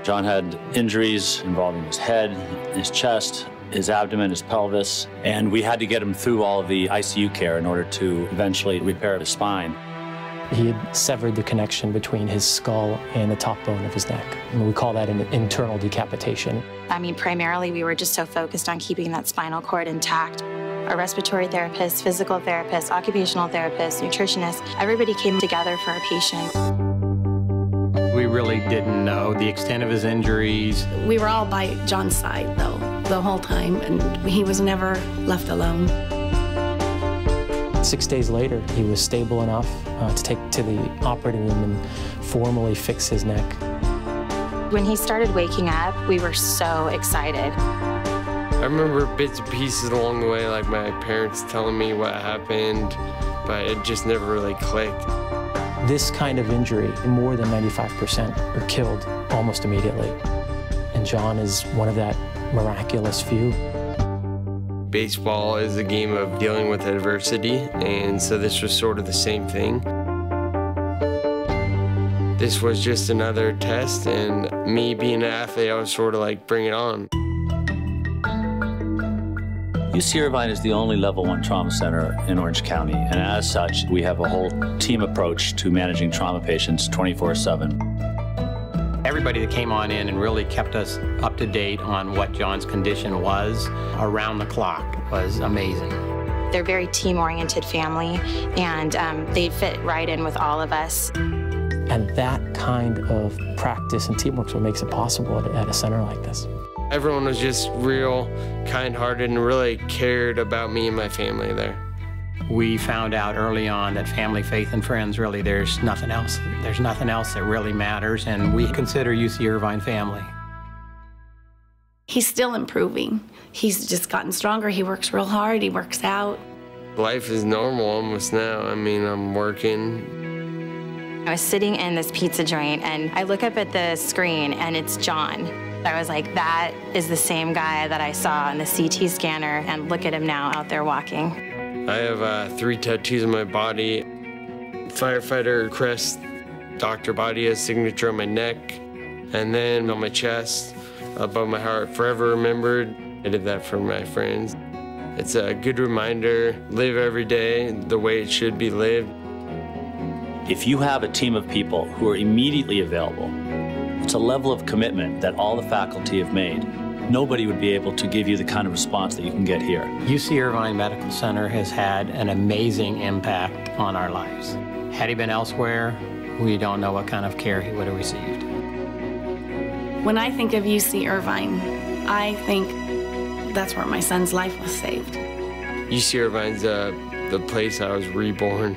Jon had injuries involving his head, his chest, his abdomen, his pelvis, and we had to get him through all of the ICU care in order to eventually repair his spine. He had severed the connection between his skull and the top bone of his neck. And we call that an internal decapitation. I mean, primarily we were just so focused on keeping that spinal cord intact. Our respiratory therapists, physical therapists, occupational therapists, nutritionists, everybody came together for our patient. We really didn't know the extent of his injuries. We were all by Jon's side, though, the whole time, and he was never left alone. 6 days later, he was stable enough to take to the operating room and formally fix his neck. When he started waking up, we were so excited. I remember bits and pieces along the way, like my parents telling me what happened, but it just never really clicked. This kind of injury, more than 95% are killed almost immediately. And Jon is one of that miraculous few. Baseball is a game of dealing with adversity, and so this was sort of the same thing. This was just another test, and me being an athlete, I was sort of like, bring it on. UC Irvine is the only level 1 trauma center in Orange County, and as such, we have a whole team approach to managing trauma patients 24/7. Everybody that came on in and really kept us up to date on what Jon's condition was around the clock was amazing. They're a very team-oriented family, and they fit right in with all of us. And that kind of practice and teamwork is what makes it possible at a center like this. Everyone was just real kind-hearted and really cared about me and my family there. We found out early on that family, faith, and friends, really, there's nothing else. There's nothing else that really matters, and we consider UC Irvine family. He's still improving. He's just gotten stronger. He works real hard. He works out. Life is normal almost now. I mean, I'm working. I was sitting in this pizza joint, and I look up at the screen, and it's Jon. I was like, that is the same guy that I saw on the CT scanner, and look at him now out there walking. I have 3 tattoos on my body. Firefighter crest, Dr. Badia's signature on my neck, and then on my chest, above my heart, forever remembered. I did that for my friends. It's a good reminder, live every day the way it should be lived. If you have a team of people who are immediately available, it's a level of commitment that all the faculty have made. Nobody would be able to give you the kind of response that you can get here. UC Irvine Medical Center has had an amazing impact on our lives. Had he been elsewhere, we don't know what kind of care he would have received. When I think of UC Irvine, I think that's where my son's life was saved. UC Irvine's the place I was reborn.